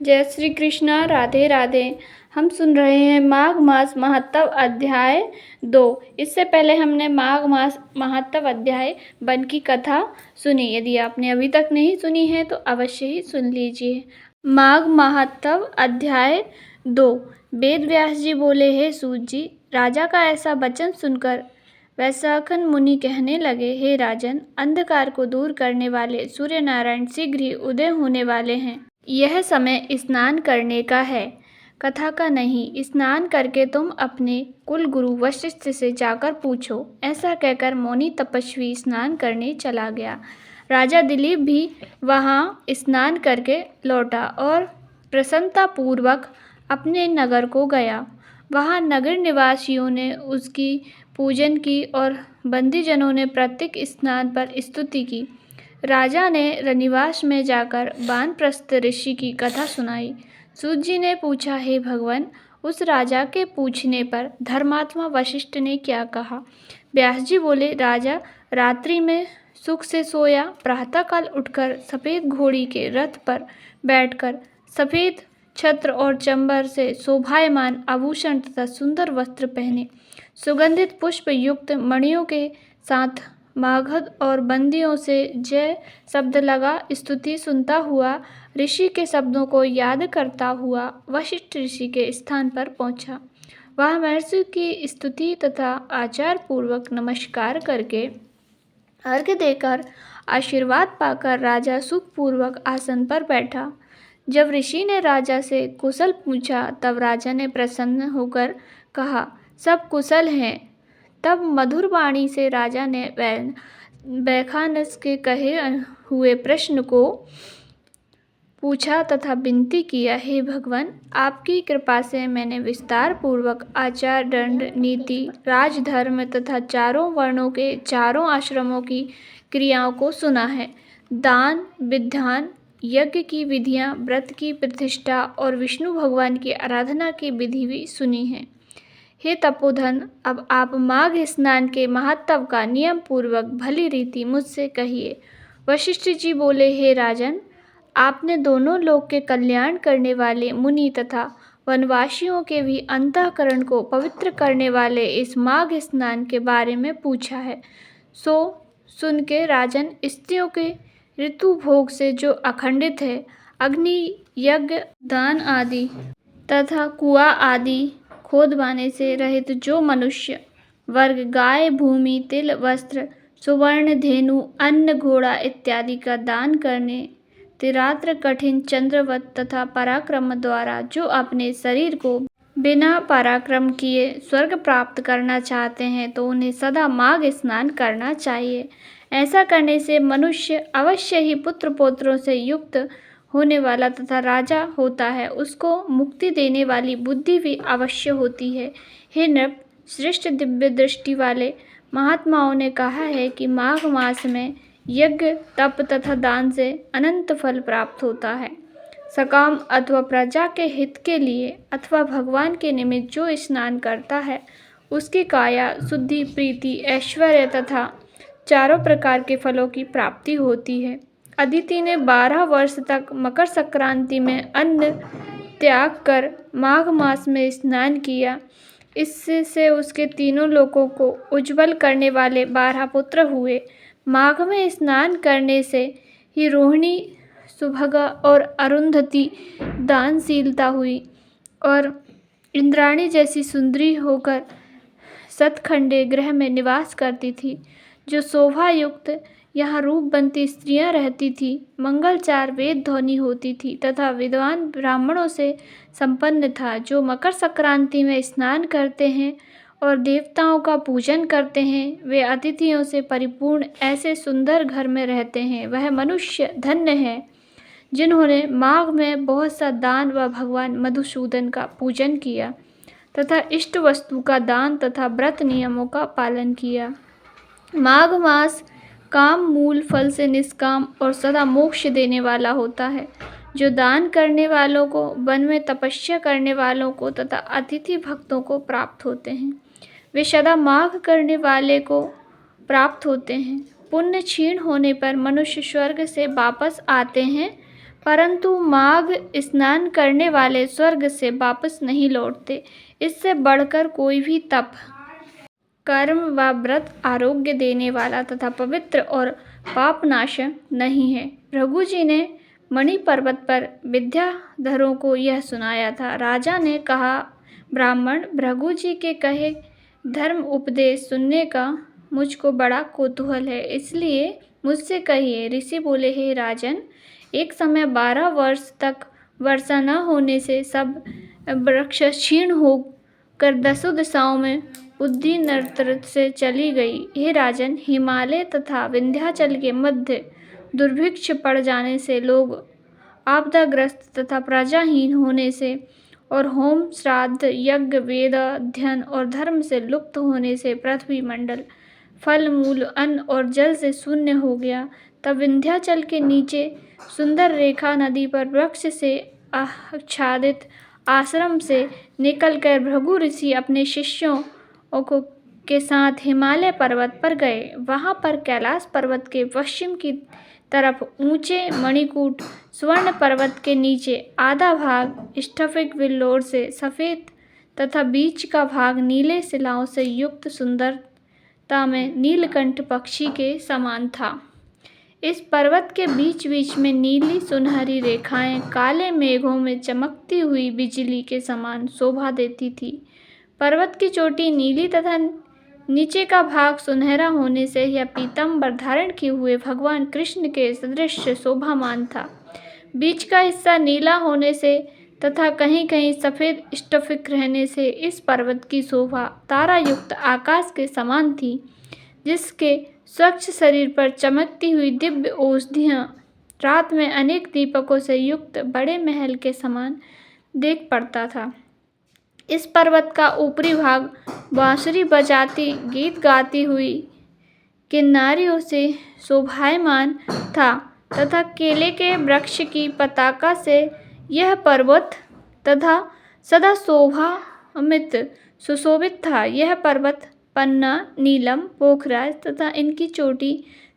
जय श्री कृष्णा। राधे राधे। हम सुन रहे हैं माघ मास महत्व अध्याय 2। इससे पहले हमने माघ मास महत्व अध्याय 1 की कथा सुनी। यदि आपने अभी तक नहीं सुनी है तो अवश्य ही सुन लीजिए। माघ महत्व अध्याय 2। वेद व्यास जी बोले, हे सूत जी, राजा का ऐसा वचन सुनकर वैशाखन मुनि कहने लगे, हे राजन, अंधकार को दूर करने वाले सूर्य नारायण शीघ्र ही उदय होने वाले हैं। यह समय स्नान करने का है, कथा का नहीं। स्नान करके तुम अपने कुल गुरु वशिष्ठ से जाकर पूछो। ऐसा कहकर मौनी तपस्वी स्नान करने चला गया। राजा दिलीप भी वहाँ स्नान करके लौटा और प्रसन्नतापूर्वक अपने नगर को गया। वहाँ नगर निवासियों ने उसकी पूजन की और बंदीजनों ने प्रत्येक स्नान पर स्तुति की। राजा ने रनिवास में जाकर वानप्रस्थ ऋषि की कथा सुनाई। सूत जी ने पूछा, हे भगवान, उस राजा के पूछने पर धर्मात्मा वशिष्ठ ने क्या कहा? व्यास जी बोले, राजा रात्रि में सुख से सोया, प्रातःकाल उठकर सफ़ेद घोड़ी के रथ पर बैठकर सफ़ेद छत्र और चंबर से शोभायमान आभूषण तथा सुंदर वस्त्र पहने, सुगंधित पुष्प युक्त मणियों के साथ मागध और बंदियों से जय शब्द लगा स्तुति सुनता हुआ, ऋषि के शब्दों को याद करता हुआ वशिष्ठ ऋषि के स्थान पर पहुंचा। वह महर्षि की स्तुति तथा आचार पूर्वक नमस्कार करके अर्घ्य देकर आशीर्वाद पाकर राजा सुखपूर्वक आसन पर बैठा। जब ऋषि ने राजा से कुशल पूछा तब राजा ने प्रसन्न होकर कहा, सब कुशल हैं। तब मधुर वाणी से राजा ने वैखानस के कहे हुए प्रश्न को पूछा तथा विनती किया, हे भगवान, आपकी कृपा से मैंने विस्तार पूर्वक आचार, दंड, नीति, राजधर्म तथा चारों वर्णों के चारों आश्रमों की क्रियाओं को सुना है। दान, विधान, यज्ञ की विधियां, व्रत की प्रतिष्ठा और विष्णु भगवान की आराधना की विधि भी सुनी है। हे तपोधन, अब आप माघ स्नान के महत्व का नियम पूर्वक भली रीति मुझसे कहिए। वशिष्ठ जी बोले, हे राजन, आपने दोनों लोक के कल्याण करने वाले मुनि तथा वनवासियों के भी अंतःकरण को पवित्र करने वाले इस माघ स्नान के बारे में पूछा है। सो सुन के राजन, स्त्रियों के ऋतु भोग से जो अखंडित है, अग्नि, यज्ञ, दान आदि तथा कुआ आदि खोदवाने से रहित जो मनुष्य वर्ग गाय, भूमि, तिल, वस्त्र, सुवर्ण, धेनु, अन्न, घोड़ा इत्यादि का दान करने, तिरात्र, कठिन, चंद्रवत तथा पराक्रम द्वारा जो अपने शरीर को बिना पराक्रम किए स्वर्ग प्राप्त करना चाहते हैं, तो उन्हें सदा माघ स्नान करना चाहिए। ऐसा करने से मनुष्य अवश्य ही पुत्र पौत्रों से युक्त होने वाला तथा राजा होता है। उसको मुक्ति देने वाली बुद्धि भी अवश्य होती है। हे नृप, श्रेष्ठ दिव्य दृष्टि वाले महात्माओं ने कहा है कि माघ मास में यज्ञ, तप तथा दान से अनंत फल प्राप्त होता है। सकाम अथवा प्रजा के हित के लिए अथवा भगवान के निमित्त जो स्नान करता है, उसकी काया शुद्धि, प्रीति, ऐश्वर्य तथा चारों प्रकार के फलों की प्राप्ति होती है। अदिति ने 12 वर्ष तक मकर संक्रांति में अन्न त्याग कर माघ मास में स्नान किया। इससे उसके तीनों लोकों को उज्जवल करने वाले 12 पुत्र हुए। माघ में स्नान करने से ही रोहिणी, सुभगा और अरुंधति दानशीलता हुई और इंद्राणी जैसी सुंदरी होकर सतखंडे ग्रह में निवास करती थी। जो शोभा युक्त यहाँ रूपवंती स्त्रियां रहती थीं, मंगलचार वेद ध्वनि होती थी तथा विद्वान ब्राह्मणों से संपन्न था। जो मकर संक्रांति में स्नान करते हैं और देवताओं का पूजन करते हैं, वे अतिथियों से परिपूर्ण ऐसे सुंदर घर में रहते हैं। वह मनुष्य धन्य है जिन्होंने माघ में बहुत सा दान व भगवान मधुसूदन का पूजन किया तथा इष्ट वस्तु का दान तथा व्रत नियमों का पालन किया। माघ मास काम मूल फल से निष्काम और सदा मोक्ष देने वाला होता है। जो दान करने वालों को, वन में तपस्या करने वालों को तथा अतिथि भक्तों को प्राप्त होते हैं, वे सदा माघ करने वाले को प्राप्त होते हैं। पुण्य क्षीण होने पर मनुष्य स्वर्ग से वापस आते हैं, परंतु माघ स्नान करने वाले स्वर्ग से वापस नहीं लौटते। इससे बढ़कर कोई भी तप, कर्म व व्रत आरोग्य देने वाला तथा पवित्र और पापनाशक नहीं है। भृगु जी ने मणि पर्वत पर विद्याधरों को यह सुनाया था। राजा ने कहा, ब्राह्मण, भृगु जी के कहे धर्म उपदेश सुनने का मुझको बड़ा कौतूहल है, इसलिए मुझसे कहिए। ऋषि बोले, हे राजन, एक समय 12 वर्ष तक वर्षा न होने से सब वृक्ष क्षीण होकर 10 दिशाओं में बुद्धि नत्र से चली गई। हे राजन, हिमालय तथा विंध्याचल के मध्य दुर्भिक्ष पड़ जाने से, लोग आपदाग्रस्त तथा प्रजाहीन होने से और होम श्राद्ध यज्ञ वेद अध्ययन और धर्म से लुप्त होने से पृथ्वी मंडल फल मूल अन्न और जल से शून्य हो गया। तब विंध्याचल के नीचे सुंदर रेखा नदी पर वृक्ष से आच्छादित आश्रम से निकलकर भृगु ऋषि अपने शिष्यों को के साथ हिमालय पर्वत पर गए। वहां पर कैलाश पर्वत के पश्चिम की तरफ ऊंचे मणिकूट, स्वर्ण पर्वत के नीचे आधा भाग स्फटिक विल्लोर से सफेद तथा बीच का भाग नीले शिलाओं से युक्त सुंदरता में नीलकंठ पक्षी के समान था। इस पर्वत के बीच बीच में नीली सुनहरी रेखाएं काले मेघों में चमकती हुई बिजली के समान शोभा देती थी। पर्वत की चोटी नीली तथा नीचे का भाग सुनहरा होने से यह पीतांबर धारण किए हुए भगवान कृष्ण के सदृश शोभामान था। बीच का हिस्सा नीला होने से तथा कहीं कहीं सफ़ेद स्फटिक रहने से इस पर्वत की शोभा तारायुक्त आकाश के समान थी, जिसके स्वच्छ शरीर पर चमकती हुई दिव्य औषधियाँ रात में अनेक दीपकों से युक्त बड़े महल के समान देख पड़ता था। इस पर्वत का ऊपरी भाग बांसुरी बजाती गीत गाती हुई किन्नारियों से शोभायमान था तथा केले के वृक्ष की पताका से यह पर्वत तथा सदा शोभामित सुशोभित था। यह पर्वत पन्ना, नीलम, पोखराज तथा इनकी चोटी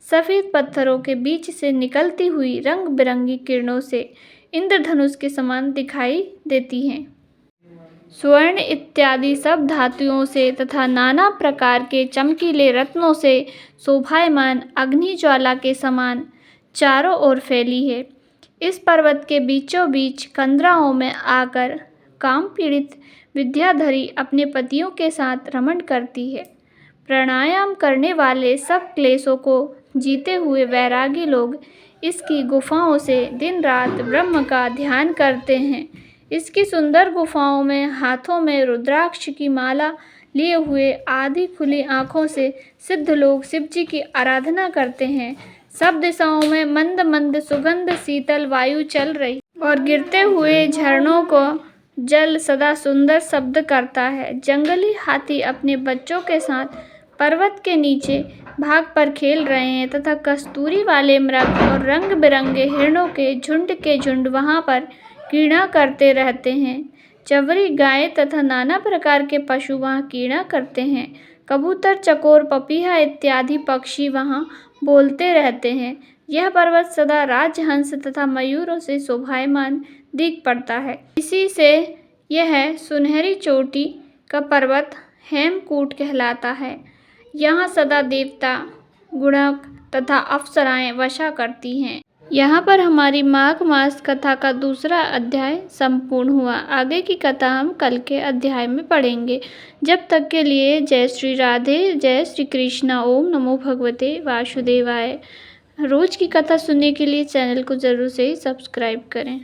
सफ़ेद पत्थरों के बीच से निकलती हुई रंग बिरंगी किरणों से इंद्रधनुष के समान दिखाई देती हैं। स्वर्ण इत्यादि सब धातुओं से तथा नाना प्रकार के चमकीले रत्नों से शोभायमान अग्नि ज्वाला के समान चारों ओर फैली है। इस पर्वत के बीचों बीच कंदराओं में आकर काम पीड़ित विद्याधरी अपने पतियों के साथ रमण करती है। प्राणायाम करने वाले सब क्लेशों को जीते हुए वैरागी लोग इसकी गुफाओं से दिन रात ब्रह्म का ध्यान करते हैं। इसकी सुंदर गुफाओं में हाथों में रुद्राक्ष की माला लिए हुए आधी खुली आँखों से सिद्ध लोग शिव जी की आराधना करते हैं। सब दिशाओं में मंद मंद सुगंध शीतल वायु चल रही और गिरते हुए झरनों को जल सदा सुंदर शब्द करता है। जंगली हाथी अपने बच्चों के साथ पर्वत के नीचे भाग पर खेल रहे हैं तथा कस्तूरी वाले मृग और रंग बिरंगे हिरणों के झुंड वहां पर कीड़ा करते रहते हैं। चवरी गाय तथा नाना प्रकार के पशु वहाँ कीड़ा करते हैं। कबूतर, चकोर, पपीहा इत्यादि पक्षी वहाँ बोलते रहते हैं। यह पर्वत सदा राजहंस तथा मयूरों से शोभायमान दिख पड़ता है। इसी से यह सुनहरी चोटी का पर्वत हेमकूट कहलाता है। यहाँ सदा देवता, गुणक तथा अप्सराएं वसा करती हैं। यहाँ पर हमारी माघ मास कथा का दूसरा अध्याय संपूर्ण हुआ। आगे की कथा हम कल के अध्याय में पढ़ेंगे। जब तक के लिए जय श्री राधे, जय श्री कृष्णा, ओम नमो भगवते वासुदेवाय। रोज की कथा सुनने के लिए चैनल को ज़रूर से सब्सक्राइब करें।